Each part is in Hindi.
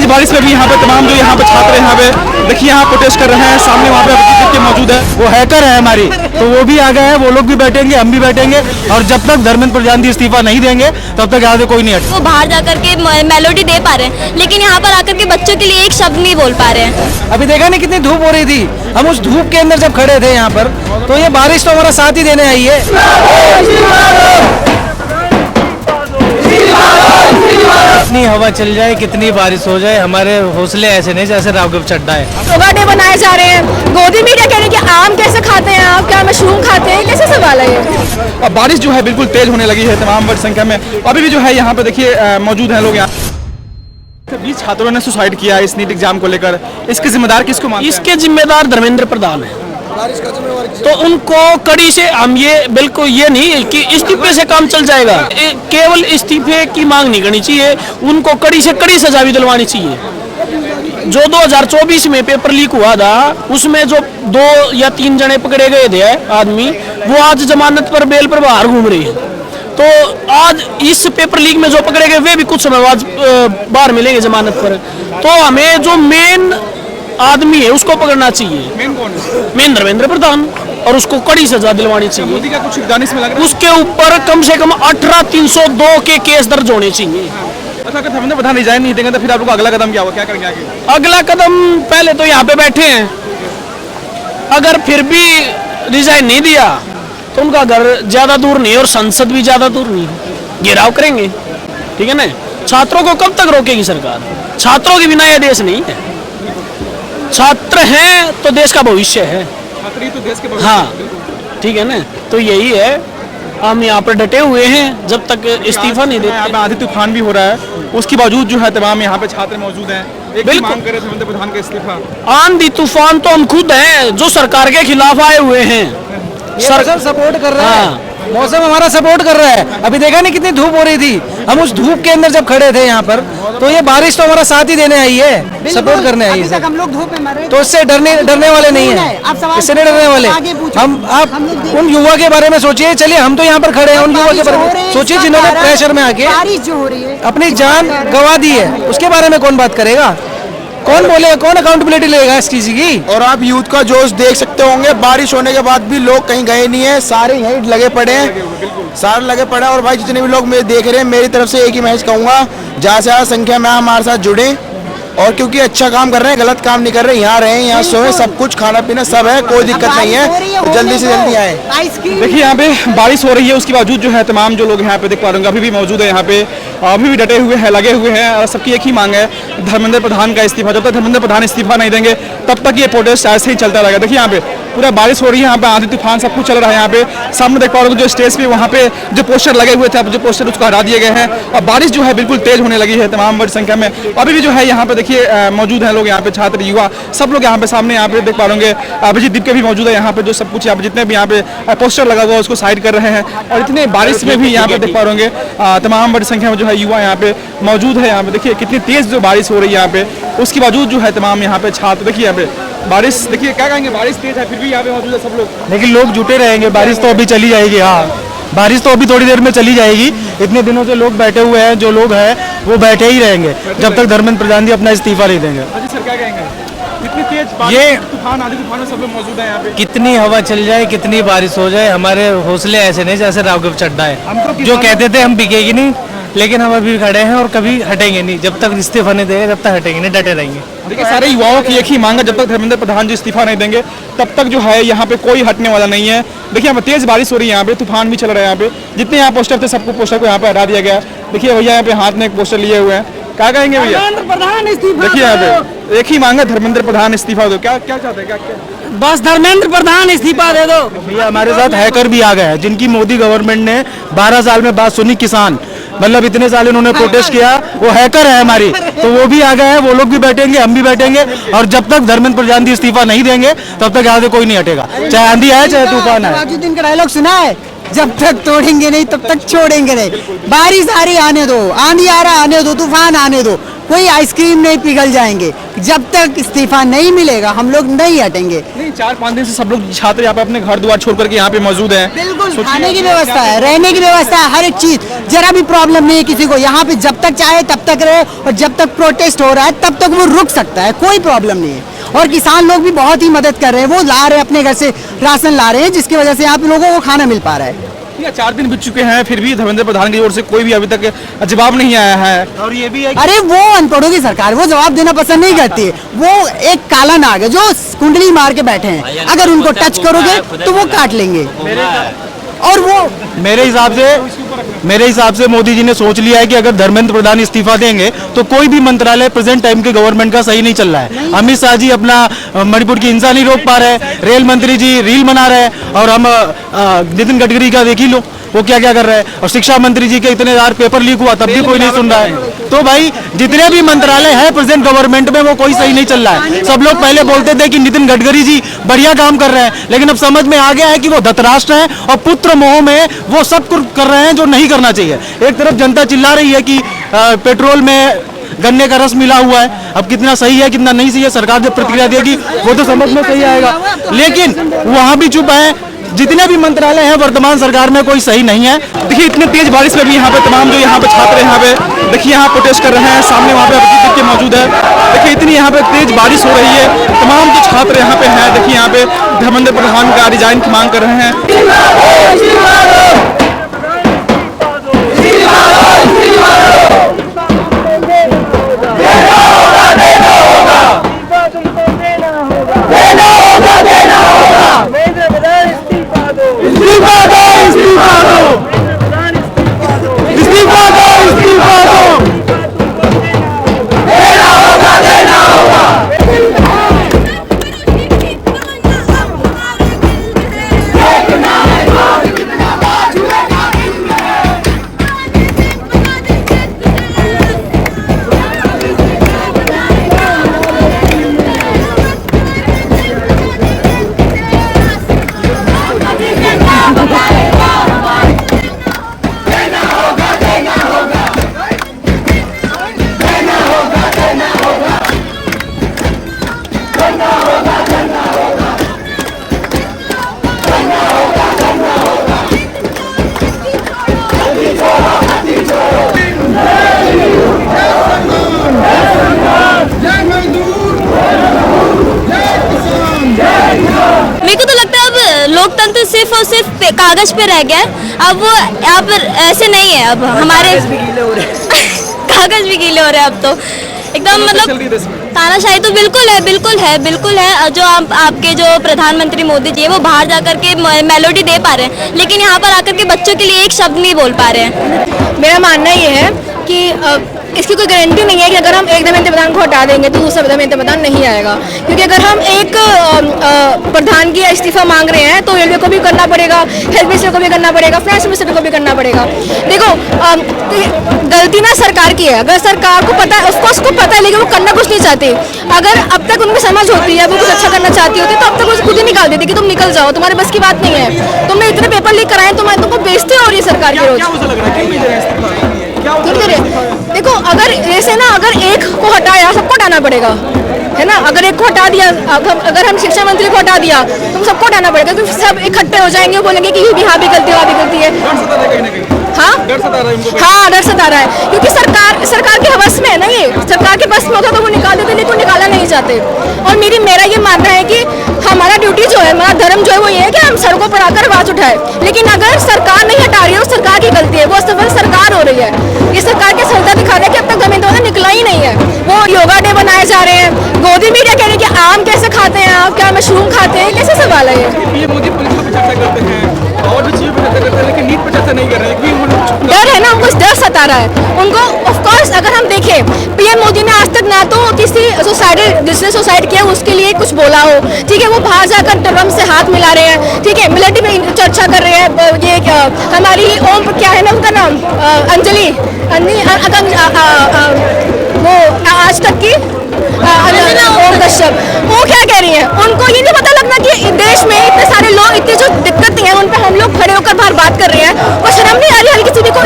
तेज बारिश में भी यहाँ पे तमाम जो यहाँ पे छात्र यहाँ पे देखिए यहाँ प्रोटेस्ट कर रहे हैं। सामने वहाँ पे अभिजीत के मौजूद है, वो हैकर है हमारी, तो वो भी आ गए हैं, वो लोग भी बैठेंगे, हम भी बैठेंगे। और जब तक धर्मेंद्र प्रधान जी इस्तीफा नहीं देंगे तब तक यहाँ से कोई नहीं हटेगा। वो बाहर जाकर के मेलोडी दे पा रहे हैं, लेकिन यहाँ पर आकर के बच्चों के लिए एक शब्द नहीं बोल पा रहे हैं। अभी देखा नहीं कितनी धूप हो रही थी, हम उस धूप के अंदर जब खड़े थे यहाँ पर, तो ये बारिश तो हमारा साथ ही देने आई है। कितनी हवा चल जाए, कितनी बारिश हो जाए, हमारे हौसले ऐसे नहीं जैसे राघव चड्ढा है। योगा डे बनाए जा रहे हैं, गोदी मीडिया कह रही है कि आम कैसे खाते हैं आप, क्या मशरूम खाते हैं, कैसे सवाल है ये। अब बारिश जो है बिल्कुल तेज होने लगी है तमाम बड़ी संख्या में। अभी भी जो है यहाँ पे देखिए मौजूद हैं लोग। यहाँ 20 छात्रों ने सुसाइड किया इस नीट एग्जाम को लेकर, इसके जिम्मेदार किसको मानते हैं? इसके जिम्मेदार धर्मेंद्र प्रधान है। तो उनको कड़ी से हम ये बिल्कुल ये नहीं कि इस्तीफे से काम चल जाएगा, केवल इस्तीफे की मांग नहीं करनी चाहिए, उनको कड़ी से कड़ी सजा भी दिलवानी चाहिए। जो 2024 में पेपर लीक हुआ था उसमें जो 2 या 3 जने पकड़े गए थे आदमी, वो आज जमानत पर बेल पर बाहर घूम रहे हैं। तो आज इस पेपर लीक में जो पकड़े गए वे भी कुछ समय बाद बाहर मिलेंगे जमानत पर। तो हमें जो मेन आदमी है उसको पकड़ना चाहिए। मेन कौन है? मेन धर्मेंद्र प्रधान, और उसको कड़ी सजा दिलवानी चाहिए। मोदी का कुछ दानिश में लग रहा है? उसके ऊपर कम से कम 18,302 के केस दर्ज होने चाहिए। अच्छा, अगर धर्मेंद्र प्रधान रिजाइन नहीं देंगे तो फिर आप लोग का अगला कदम क्या होगा, क्या करेंगे आगे? अगला कदम पहले तो यहाँ पे बैठे हैं, अगर फिर भी रिजाइन नहीं दिया तो उनका घर ज्यादा दूर नहीं और संसद भी ज्यादा दूर नहीं, घेराव करेंगे। ठीक है ना। छात्रों को कब तक रोकेगी सरकार? छात्रों के बिना यह देश नहीं है। छात्र हैं तो देश का भविष्य है। छात्र ही तो देश के भविष्य। हाँ, ठीक है ना। तो यही है, हम यहाँ पर डटे हुए हैं जब तक इस्तीफा नहीं देते। यहाँ पे आंधी तूफान भी हो रहा है, उसके बावजूद जो है तमाम यहाँ पे छात्र मौजूद हैं। एक ही मांग करे धर्मेंद्र प्रधान का इस्तीफा। आंधी तूफान तो हम खुद हैं जो सरकार के खिलाफ आए हुए हैं। सरकार सपोर्ट कर रहा है, मौसम हमारा सपोर्ट कर रहा है। अभी देखा नहीं कितनी धूप हो रही थी, हम उस धूप के अंदर जब खड़े थे यहाँ पर, तो ये बारिश तो हमारा साथ ही देने आई है, सपोर्ट करने आई है। हम लोग धूप में मर रहे, तो इससे डरने वाले नहीं है, इससे नहीं डरने वाले। आप उन युवा के बारे में सोचिए। चलिए, हम तो यहाँ पर खड़े हैं, उन युवा के बारे में सोचिए जिन्होंने प्रेशर में आके बारिश जो हो रही है अपनी जान गंवा दी है, उसके बारे में कौन बात करेगा? कौन बोलेगा? कौन अकाउंटेबिलिटी लेगा इस चीज की? और आप यूथ का जोश देख सकते होंगे, बारिश होने के बाद भी लोग कहीं गए नहीं है, सारे यहीं लगे पड़े हैं, सारे लगे पड़े हैं। और भाई जितने भी लोग मेरे देख रहे हैं, मेरी तरफ से एक ही मैसेज कहूँगा, ज़्यादा से ज़्यादा संख्या में हमारे साथ जुड़े, और क्योंकि अच्छा काम कर रहे हैं, गलत काम नहीं कर रहे, यहाँ रहें, यहाँ सोए, सब कुछ खाना पीना सब है, कोई दिक्कत नहीं है, तो जल्दी से जल्दी आए। देखिए यहाँ पे बारिश हो रही है, उसके बावजूद जो है तमाम जो लोग यहाँ पे देख पा रहे हैं अभी भी मौजूद है, यहाँ पे अभी भी डटे हुए हैं, लगे हुए हैं। और सबकी एक ही मांग है धर्मेंद्र प्रधान का इस्तीफा। जब तक धर्मेंद्र प्रधान इस्तीफा नहीं देंगे तब तक ये प्रोटेस्ट ऐसे ही चलता रहेगा। देखिए यहाँ पे पूरा बारिश हो रही है, यहाँ पे आंधी तूफान सब कुछ चल रहा है। यहाँ पे सामने देख पा रहे हो जो स्टेज पे वहाँ पे जो पोस्टर लगे हुए थे, अब जो पोस्टर उसको हटा दिए गए हैं और बारिश जो है बिल्कुल तेज होने लगी है तमाम बड़ी संख्या में। अभी भी जो है यहाँ पे देखिए मौजूद हैं लोग, यहाँ पे छात्र युवा सब लोग यहाँ पे सामने यहाँ पे देख पा रहे होंगे। अभिजीत दीप के भी मौजूद है यहाँ पे, जो सब कुछ यहाँ पे जितने भी यहाँ पे पोस्टर लगा हुआ है उसको साइड कर रहे हैं। और इतने बारिश में भी यहाँ पे देख पा रहे होंगे तमाम बड़ी संख्या में जो है युवा यहाँ पे मौजूद है। यहाँ पे देखिए कितनी तेज जो बारिश हो रही है यहाँ पे, उसके बावजूद जो है तमाम यहाँ पे छात्र देखिए यहाँ पे बारिश देखिए क्या कहेंगे, बारिश तेज है फिर भी यहाँ पे मौजूद है सब लोग। लेकिन लोग जुटे रहेंगे, बारिश तो अभी चली जाएगी। हाँ, बारिश तो अभी थोड़ी देर में चली जाएगी। इतने दिनों से लोग बैठे हुए हैं, जो लोग हैं वो बैठे ही रहेंगे जब तक धर्मेंद्र प्रधान जी अपना इस्तीफा नहीं देंगे। सर क्या कहेंगे, इतनी तेज ये तूफान आंधी तूफान में सब लोग मौजूद है यहाँ पे? कितनी हवा चल जाए, कितनी बारिश हो जाए, हमारे हौसले ऐसे नहीं जैसे राघव चड्ढा है, जो कहते थे हम बिकेगी नहीं, लेकिन हम अभी खड़े हैं और कभी हटेंगे नहीं। जब तक इस्तीफा नहीं देंगे तब तक हटेंगे नहीं, डटे रहेंगे। देखिए सारे युवाओं की एक ही मांग है, जब तक धर्मेंद्र प्रधान जी इस्तीफा नहीं देंगे तब तक जो है यहाँ पे कोई हटने वाला नहीं है। देखिए यहाँ पे तेज बारिश हो रही है, यहाँ पे तूफान भी चल रहा है। यहाँ पे जितने यहाँ पोस्टर थे सबको पोस्टर को यहाँ पे हटा दिया गया। देखिए भैया यहाँ पे हाथ में एक पोस्टर लिए हुए हैं, क्या कहेंगे भैया? देखिए यहाँ पे एक ही मांग है, धर्मेंद्र प्रधान इस्तीफा दो। क्या क्या चाहते हैं, क्या बस धर्मेंद्र प्रधान इस्तीफा दे दो। भैया हमारे साथ हैकर भी आ गए हैं, जिनकी मोदी गवर्नमेंट ने 12 साल में बात सुनी। किसान मतलब इतने साल इन्होंने प्रोटेस्ट किया, वो हैकर है हमारी, तो वो भी आ गए हैं, वो लोग भी बैठेंगे, हम भी बैठेंगे। और जब तक धर्मेंद्र प्रधान जी इस्तीफा नहीं देंगे तब तक यहाँ से कोई नहीं हटेगा, चाहे आंधी आए चाहे तूफान आए। दिन का डायलॉग सुना है, जब तक तोड़ेंगे नहीं तब तक छोड़ेंगे नहीं। बारिश आ रही आने दो, आंधी आ रहा आने दो, तूफान आने दो, कोई आइसक्रीम नहीं पिघल जाएंगे। जब तक इस्तीफा नहीं मिलेगा हम लोग नहीं हटेंगे। नहीं 4-5 दिन से सब लोग छात्र यहाँ पे अपने घर द्वार छोड़ करके यहाँ पे मौजूद हैं। बिल्कुल खाने की व्यवस्था है, रहने की व्यवस्था है, हर एक चीज, जरा भी प्रॉब्लम नहीं है किसी को। यहाँ पे जब तक चाहे तब तक रहे और जब तक प्रोटेस्ट हो रहा है तब तक वो रुक सकता है, कोई प्रॉब्लम नहीं है। और किसान लोग भी बहुत ही मदद कर रहे हैं, वो ला रहे हैं अपने घर से राशन ला रहे हैं, जिसकी वजह से यहाँ पे लोगों को खाना मिल पा रहा है। 4 दिन बीत चुके हैं फिर भी धर्मेंद्र प्रधान की ओर से कोई भी अभी तक जवाब नहीं आया है। और ये भी है अरे वो अनपढ़ों की सरकार, वो जवाब देना पसंद नहीं करती है। वो एक काला नाग है जो कुंडली मार के बैठे हैं, अगर उनको टच करोगे तो वो काट लेंगे। और वो मेरे हिसाब से मोदी जी ने सोच लिया है कि अगर धर्मेंद्र प्रधान इस्तीफा देंगे तो कोई भी मंत्रालय प्रेजेंट टाइम के गवर्नमेंट का सही नहीं चल रहा है। अमित शाह जी अपना मणिपुर की हिंसा नहीं रोक पा रहे, रेल मंत्री जी रील बना रहे हैं, और हम नितिन गडकरी का देख ही लो वो क्या क्या कर रहे हैं, और शिक्षा मंत्री जी के इतने बार पेपर लीक हुआ तब भी कोई नहीं सुन रहा है। तो भाई जितने भी मंत्रालय हैं प्रेजेंट गवर्नमेंट में वो कोई सही नहीं चल रहा है। सब लोग पहले बोलते थे कि नितिन गडकरी जी बढ़िया काम कर रहे हैं, लेकिन अब समझ में आ गया है कि वो धतराष्ट्र हैं और पुत्र मोह में वो सब कुछ कर रहे हैं जो नहीं करना चाहिए। एक तरफ जनता चिल्ला रही है कि पेट्रोल में गन्ने का रस मिला हुआ है, अब कितना सही है कितना नहीं सही है सरकार जब प्रतिक्रिया देगी वो तो समझ में सही आएगा, लेकिन वहां भी चुप है। जितने भी मंत्रालय हैं वर्तमान सरकार में कोई सही नहीं है। देखिए इतनी तेज बारिश में भी यहाँ पे तमाम जो यहाँ पे छात्र यहाँ पे देखिए यहाँ प्रोटेस्ट कर रहे हैं, सामने वहाँ पे अभिजीत देखिए मौजूद है। देखिए इतनी यहाँ पे तेज बारिश हो रही है, तमाम जो छात्र यहाँ पे हैं देखिए यहाँ पे धर्मेंद्र प्रधान का रिजाइन की मांग कर रहे हैं। लोकतंत्र सिर्फ और सिर्फ कागज पे रह गया है। अब वो यहाँ पर ऐसे नहीं है। अब हमारे कागज भी गीले हो रहे हैं अब तो एकदम, मतलब तानाशाही तो बिल्कुल है। जो आपके जो प्रधानमंत्री मोदी जी है वो बाहर जाकर के मेलोडी दे पा रहे हैं, लेकिन यहाँ पर आकर के बच्चों के लिए एक शब्द नहीं बोल पा रहे हैं। मेरा मानना ये है कि इसकी कोई गारंटी नहीं है कि अगर हम एक धर्मेंद्र प्रधान को हटा देंगे तो दूसरा धर्मेंद्र प्रधान नहीं आएगा, क्योंकि अगर हम एक प्रधान की इस्तीफा मांग रहे हैं तो रेलवे को भी करना पड़ेगा, हेल्थ मिनिस्टर को भी करना पड़ेगा, फाइनेंस मिनिस्टर को भी करना पड़ेगा। देखो गलती ना सरकार की है, अगर सरकार को पता है, ऑफकोर्स को पता है, लेकिन वो करना कुछ नहीं चाहती। अगर अब तक उनको समझ होती है, वो कुछ अच्छा करना चाहती होती तो अब तक वो खुद ही निकाल देती कि तुम निकल जाओ, तुम्हारे बस की बात नहीं है, तुमने इतने पेपर लीक कराए, तुमको बेइज्जती हो रही है सरकार की रोज। देखो अगर ऐसे ना, अगर एक को हटाया सबको हटाना पड़ेगा, है ना। अगर एक को हटा दिया, अगर हम शिक्षा मंत्री को हटा दिया तो सबको हटाना पड़ेगा, तो सब इकट्ठे हो जाएंगे, बोलेंगे कि ये भी यहाँ भी गलती है, वहाँ भी गलती है। हाँ डर सता रहा है, क्योंकि सरकार के हवस में है ना, ये सरकार के बस में होता तो वो निकाल देते, लेकिन निकालना नहीं चाहते। और मेरा ये मानना है कि हमारा ड्यूटी जो है, हमारा धर्म जो है वो ये है कि हम सड़कों पर आकर आवाज उठाए, लेकिन अगर सरकार नहीं हटा रही है, वो सरकार की गलती है, वो सफल सरकार हो रही है। ये सरकार के सफलता दिखा रहा है कि अब तक धर्मेंद्र प्रधान निकला ही नहीं है। वो योगा डे बनाए जा रहे हैं, गोदी मीडिया कह रहे हैं कि आम कैसे खाते हैं आप, क्या मशरूम खाते हैं, कैसे सवाल है ये। मोदी परीक्षा पे चर्चा करते हैं और भी चीजों पे चर्चा करते हैं, लेकिन नीट पे चर्चा नहीं कर रहे हैं। डर है ना, उनको डर सता रहा है उनको। ऑफ कोर्स अगर हम देखें, पीएम मोदी ने आज तक ना तो किसी जिसने सुसाइड किया उसके लिए कुछ बोला हो, ठीक है, वो बाहर जाकर ट्रम्प से हाथ मिला रहे हैं, ठीक है, मिलिट्री में चर्चा कर रहे हैं। ये हमारी ओम क्या है ना उनका नाम, अंजलि वो आज तक की ओम कश्यप, वो क्या कह रही है, उनको ये नहीं पता लगना कि देश में इतने सारे लोग, इतनी जो दिक्कतें हैं उन पर हम लोग खड़े होकर बाहर बात कर रहे हैं, वो शर्म नहीं आ रही हर किसी को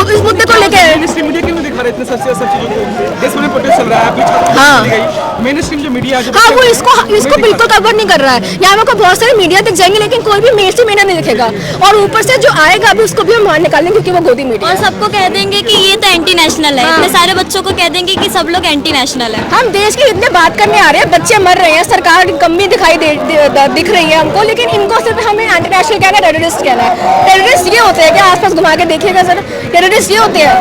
इस मुद्दे को लेकर। मीडिया क्यों दिखा रहे इतने सब चीजों को, देश में प्रोटेस्ट चल रहा है, अपनी छात्रों हाँ। को दी गई। मेन स्ट्रीम जो मीडिया जो हाँ, वो इसको बिल्कुल कवर नहीं कर रहा है। यहाँ को बहुत सारे मीडिया दिख जाएंगे, लेकिन कोई भी मेन स्ट्रीम मीडिया नहीं दिखेगा। और ऊपर से जो आएगा अभी उसको भी हम बाहर निकालेंगे, क्योंकि वो गोदी मीडिया और है। सबको कह देंगे कि ये तो एंटी नेशनल है, हाँ। इतने सारे बच्चों को कह देंगे कि सब लोग एंटी नेशनल है। हम देश की इतने बात करने आ रहे हैं, बच्चे मर रहे हैं, सरकार की कमी दिख रही है हमको, लेकिन इनको सिर्फ हमें एंटी नेशनल कहना है, टेररिस्ट कहना है। टेररिस्ट ये होते हैं कि आसपास घुमा के देखिएगा सर, टेररिस्ट ये होते हैं।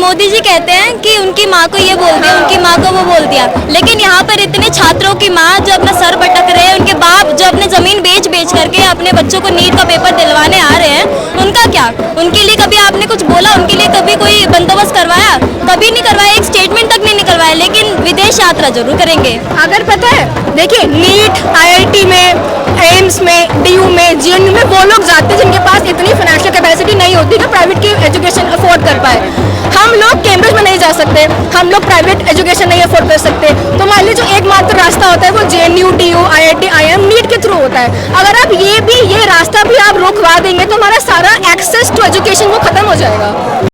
मोदी जी कहते हैं कि उनकी माँ को ये बोल दिया, उनकी माँ को वो बोल दिया, लेकिन यहाँ पर इतने छात्रों की माँ जो अपना सर पटक रहे हैं, उनके बाप जो अपने जमीन बेच करके अपने बच्चों को नीट का पेपर दिलवाने आ रहे हैं, उनका क्या? उनके लिए कभी आपने कुछ बोला? उनके लिए कभी कोई बंदोबस्त करवाया? कभी नहीं करवाया, एक स्टेटमेंट तक नहीं निकलवाया, लेकिन विदेश यात्रा जरूर करेंगे। अगर पता है, देखिए नीट, IIT में, एम्स में, DU में, GNU में वो लोग जाते हैं जिनके पास इतनी फाइनेंशियल कैपेसिटी नहीं होती कि प्राइवेट की एजुकेशन अफोर्ड कर पाए। हम लोग कैम्ब्रिज में नहीं जा सकते, हम लोग प्राइवेट एजुकेशन नहीं अफोर्ड कर सकते, तो मान लीजिए जो एकमात्र रास्ता होता है वो GNU, DU, IIT, IIM, NEET के थ्रू होता है। अगर आप ये रास्ता भी आप रोकवा देंगे तो हमारा सारा एक्सेस टू एजुकेशन वो खत्म हो जाएगा।